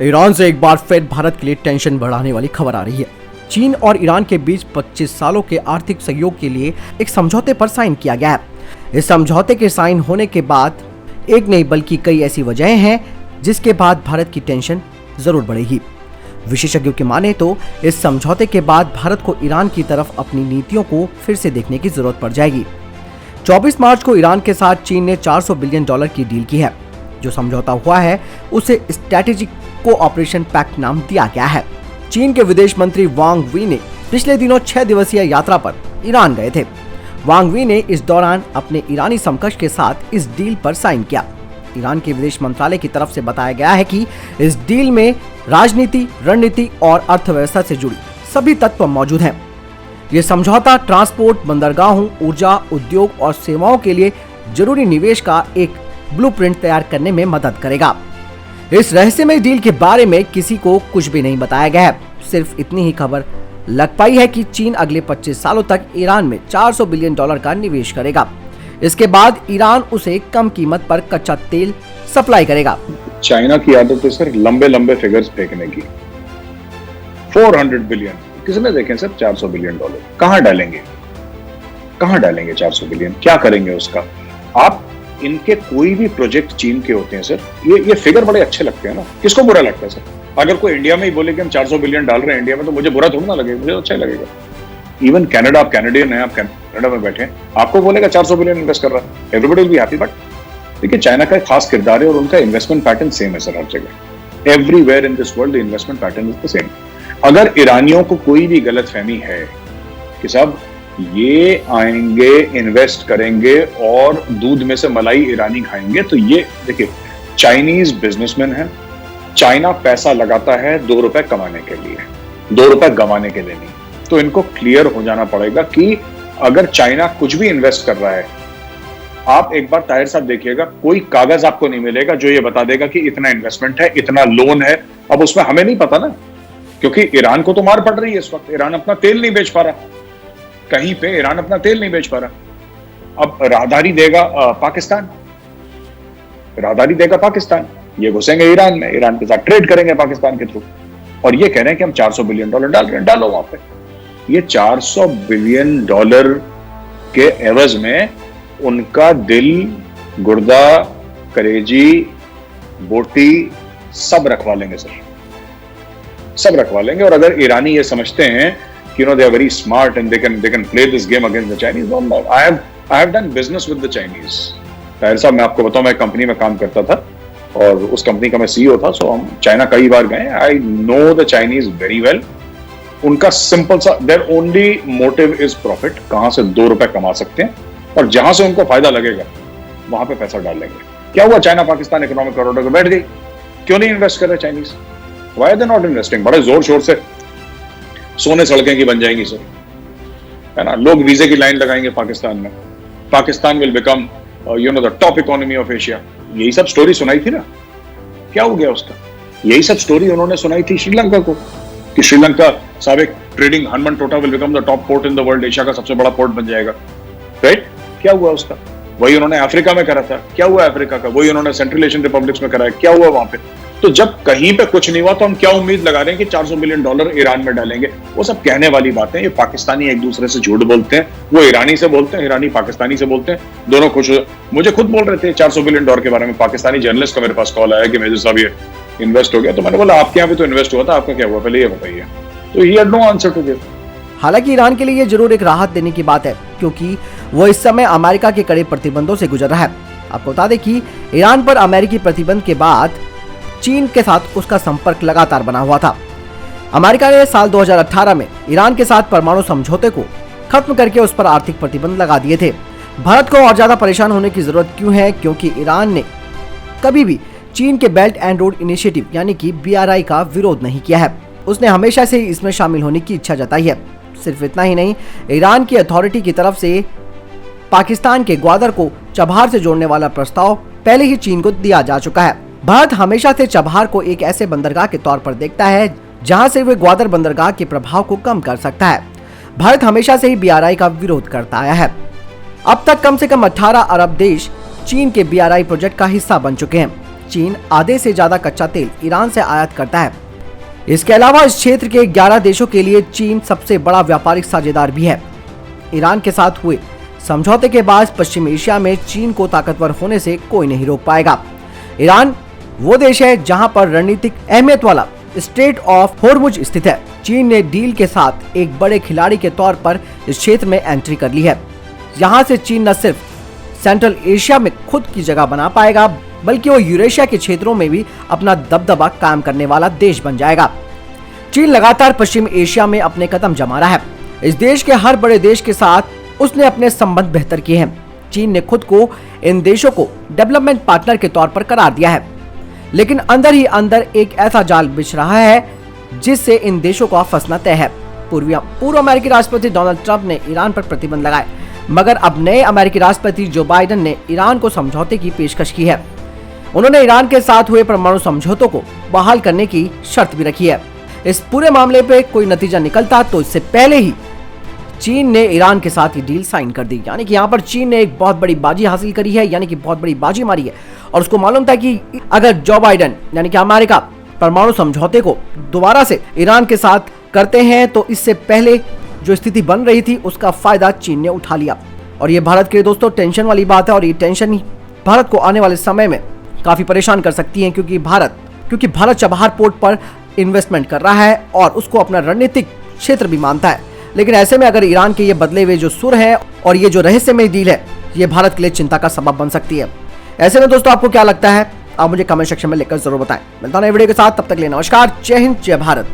Iran से एक बार फिर भारत के लिए टेंशन बढ़ाने वाली खबर आ रही है। चीन और ईरान के बीच 25 सालों के आर्थिक सहयोग के लिए एक समझौते पर साइन किया गया है। इस समझौते के साइन होने के बाद एक नहीं बल्कि कई ऐसी वजहें हैं जिसके बाद भारत की टेंशन जरूर बढ़ेगी। विशेषज्ञों की माने तो इस समझौते के बाद भारत को ईरान की तरफ अपनी नीतियों को फिर से देखने की जरूरत पड़ जाएगी। 24 मार्च को ईरान के साथ चीन ने $400 बिलियन की डील की है। जो समझौता हुआ है उसे स्ट्रेटेजिक कोऑपरेशन पैक्ट नाम दिया गया है। चीन के विदेश मंत्री वांग वी ने पिछले दिनों 6 दिवसीय यात्रा पर ईरान गए थे। वांग वी ने इस दौरान अपने ईरानी समकक्ष के साथ इस डील पर साइन किया। ईरान के विदेश मंत्रालय की तरफ से बताया गया है कि इस डील में राजनीति, रणनीति और अर्थव्यवस्था से जुड़ी सभी तत्व मौजूद हैं। ये समझौता ट्रांसपोर्ट, बंदरगाहों, ऊर्जा, उद्योग और सेवाओं के लिए जरूरी निवेश का एक ब्लूप्रिंट तैयार करने में मदद करेगा। इस रहस्यमय डील के बारे में किसी को कुछ भी नहीं बताया गया है। सिर्फ इतनी ही खबर लग पाई है कि चीन अगले 25 सालों तक ईरान में $400 बिलियन का निवेश करेगा। इसके बाद ईरान उसे कम कीमत पर कच्चा तेल सप्लाई करेगा। चाइना की आदत है सर लंबे लंबे फिगर्स फेंकने की। 400 बिलियन किसने देखे सर? $400 बिलियन कहां डालेंगे? कहां डालेंगे 400 बिलियन? क्या करेंगे उसका? आप इनके कोई भी प्रोजेक्ट चीन के होते हैं सर, ये फिगर बड़े अच्छे लगते हैं ना। किसको बुरा लगता है सर? अगर कोई इंडिया में ही बोले कि हम 400 बिलियन डाल रहे हैं इंडिया में, तो मुझे बुरा थोड़ा ना लगेगा, मुझे अच्छा लगेगा। इवन कनाडा, आप कैनेडियन है, आप कनाडा में बैठे हैं, आपको बोलेगा 400 बिलियन इन्वेस्ट कर रहा है, everybody will be happy. But देखिए, चाइना का एक खास किरदार है और उनका इन्वेस्टमेंट पैटर्न सेम है सर हर जगह। Everywhere in this world the investment pattern is the same. अगर ईरानियों को कोई भी गलतफहमी है कि साहब ये आएंगे, इन्वेस्ट करेंगे और दूध में से मलाई ईरानी खाएंगे, तो ये देखिए, चाइनीज बिजनेसमैन है। चाइना पैसा लगाता है 2 रुपए कमाने के लिए, 2 रुपए गंवाने के लिए नहीं। तो इनको क्लियर हो जाना पड़ेगा कि अगर चाइना कुछ भी इन्वेस्ट कर रहा है, आप एक बार ताहिर साहब देखिएगा, कोई कागज आपको नहीं मिलेगा जो ये बता देगा कि इतना इन्वेस्टमेंट है, इतना लोन है। अब उसमें हमें नहीं पता ना, क्योंकि ईरान को तो मार पड़ रही है इस वक्त। ईरान अपना तेल नहीं बेच पा रहा, कहीं पे ईरान अपना तेल नहीं बेच पा रहा। अब राहदारी देगा पाकिस्तान, राहदारी देगा पाकिस्तान, ये घुसेंगे ईरान में, ईरान के साथ ट्रेड करेंगे पाकिस्तान के थ्रू, और ये कह रहे हैं कि हम $400 बिलियन डाल रहे हैं। डालो वहां पे। ये $400 बिलियन के एवज में उनका दिल, गुर्दा, करेजी, बोटी सब रखवा लेंगे सर, सब रखवा लेंगे। और अगर ईरानी ये समझते हैं they are very smart and they can play this game against the Chinese. No, I have done business with the Chinese. Tahir साहब, मैं आपको बताऊं, मैं कंपनी में काम करता था और उस कंपनी का मैं CEO था। सो हम चाइना कई बार गए। I know the Chinese very well. उनका सिंपल सा, their only motive is profit। कहां से 2 रुपए कमा सकते हैं और जहां से उनको फायदा लगेगा वहां पे पैसा डाल लेंगे। क्या हुआ? चाइना पाकिस्तान इकोनॉमिक कॉरिडोर को बैठ गई। क्यों नहीं इन्वेस्ट कर रहे Chinese? Why are they not investing? बड़े जोर शोर से सोने सड़कें की बन जाएंगी सर, है ना। लोग वीजे की लाइन लगाएंगे पाकिस्तान में। Pakistan will become the top economy of Asia. यही सब स्टोरी सुनाई थी ना। क्या हो गया उसका? यही सब स्टोरी उन्होंने सुनाई थी श्रीलंका को कि श्रीलंका साबिक trading Hambantota will become the top port in the world, Asia का सबसे बड़ा पोर्ट बन जाएगा। राइट? क्या हुआ उसका? वही उन्होंने अफ्रीका में करा था। क्या हुआ अफ्रीका का? वही उन्होंने सेंट्रल एशियन रिपब्लिक्स में कराया। क्या हुआ वहां पे? तो जब कहीं पे कुछ नहीं हुआ तो हम क्या उम्मीद लगा रहे हैं कि $400 बिलियन ईरान में डालेंगे? वो सब कहने वाली बातें। ये पाकिस्तानी एक दूसरे से झूठ बोलते हैं, वो ईरानी से बोलते हैं, ईरानी पाकिस्तानी से बोलते हैं, दोनों खुश। मुझे खुद बोल रहे थे $400 बिलियन के बारे में। पाकिस्तानी जर्नलिस्ट का मेरे पास कॉल आया कि मेजर साहब ये इन्वेस्ट हो गया। तो मैंने बोला आपके यहाँ भी तो इन्वेस्ट हुआ था, आपका क्या हुआ पहले ये बताइए। तो he had no answer to give. हालांकि ईरान के लिए ये जरूर एक राहत देने की बात है, क्योंकि वो इस समय अमेरिका के कड़े प्रतिबंधों से गुजर रहा है। आपको बता दें कि ईरान पर अमेरिकी प्रतिबंध के बाद चीन के साथ उसका संपर्क लगातार बना हुआ था। अमेरिका ने साल 2018 में ईरान के साथ परमाणु समझौते को खत्म करके उस पर आर्थिक प्रतिबंध लगा दिए थे। भारत को और ज्यादा परेशान होने की जरूरत क्यों है, क्योंकि ईरान ने कभी भी चीन के बेल्ट एंड रोड इनिशिएटिव यानी कि BRI का विरोध नहीं किया है। उसने हमेशा से इसमें शामिल होने की इच्छा जताई है। सिर्फ इतना ही नहीं, ईरान की अथॉरिटी की तरफ से पाकिस्तान के ग्वादर को चबहार से जोड़ने वाला प्रस्ताव पहले ही चीन को दिया जा चुका है। भारत हमेशा से चबहार को एक ऐसे बंदरगाह के तौर पर देखता है जहां से वे ग्वादर बंदरगाह के प्रभाव को कम कर सकता है। भारत हमेशा से ही BRI का विरोध करता आया है। अब तक कम से कम 18 अरब देश चीन के BRI प्रोजेक्ट का हिस्सा बन चुके हैं। चीन आधे से ज्यादा कच्चा तेल ईरान से आयात करता है। इसके अलावा इस क्षेत्र के 11 देशों के लिए चीन सबसे बड़ा व्यापारिक साझेदार भी है। ईरान के साथ हुए समझौते के बाद पश्चिम एशिया में चीन को ताकतवर होने से कोई नहीं रोक पाएगा। ईरान वो देश है जहां पर रणनीतिक अहमियत वाला स्ट्रेट ऑफ हॉर्मुज स्थित है। चीन ने डील के साथ एक बड़े खिलाड़ी के तौर पर इस क्षेत्र में एंट्री कर ली है। यहाँ से चीन न सिर्फ सेंट्रल एशिया में खुद की जगह बना पाएगा, बल्कि वो यूरेशिया के क्षेत्रों में भी अपना दबदबा कायम करने वाला देश बन जाएगा। चीन लगातार पश्चिम एशिया में अपने कदम जमा रहा है। इस देश के हर बड़े देश के साथ उसने अपने संबंध बेहतर किए हैं। चीन ने खुद को इन देशों को डेवलपमेंट पार्टनर के तौर पर करार दिया है, लेकिन अंदर ही अंदर एक ऐसा जाल बिछ रहा है जिससे इन देशों का फंसना तय है। पूर्व अमेरिकी राष्ट्रपति डोनाल्ड ट्रंप ने ईरान पर प्रतिबंध लगाए, मगर अब नए अमेरिकी राष्ट्रपति जो बाइडेन ने ईरान को समझौते की पेशकश की है। उन्होंने ईरान के साथ हुए परमाणु समझौतों को बहाल करने की शर्त भी रखी है। इस पूरे मामले पे कोई नतीजा निकलता तो इससे पहले ही चीन ने ईरान के साथ ये डील साइन कर दी। यानी कि यहाँ पर चीन ने एक बहुत बड़ी बाजी हासिल करी है, यानी कि बहुत बड़ी बाजी मारी है। और उसको मालूम था कि अगर जो बाइडेन यानी कि अमेरिका परमाणु समझौते को दोबारा से ईरान के साथ करते हैं तो इससे पहले जो स्थिति बन रही थी उसका फायदा चीन ने उठा लिया। और ये भारत के लिए दोस्तों टेंशन वाली बात है, और ये टेंशन ही भारत को आने वाले समय में काफी परेशान कर सकती है, क्योंकि भारत चबहार पोर्ट पर इन्वेस्टमेंट कर रहा है और उसको अपना रणनीतिक क्षेत्र भी मानता है। लेकिन ऐसे में अगर ईरान के ये बदले हुए जो सुर है और ये जो रहस्यमय डील है, ये भारत के लिए चिंता का सबब बन सकती है। ऐसे में दोस्तों आपको क्या लगता है, आप मुझे कमेंट सेक्शन में लिखकर जरूर बताएं। मिलता है नए वीडियो के साथ, तब तक के लिए नमस्कार, जय हिंद, जय भारत।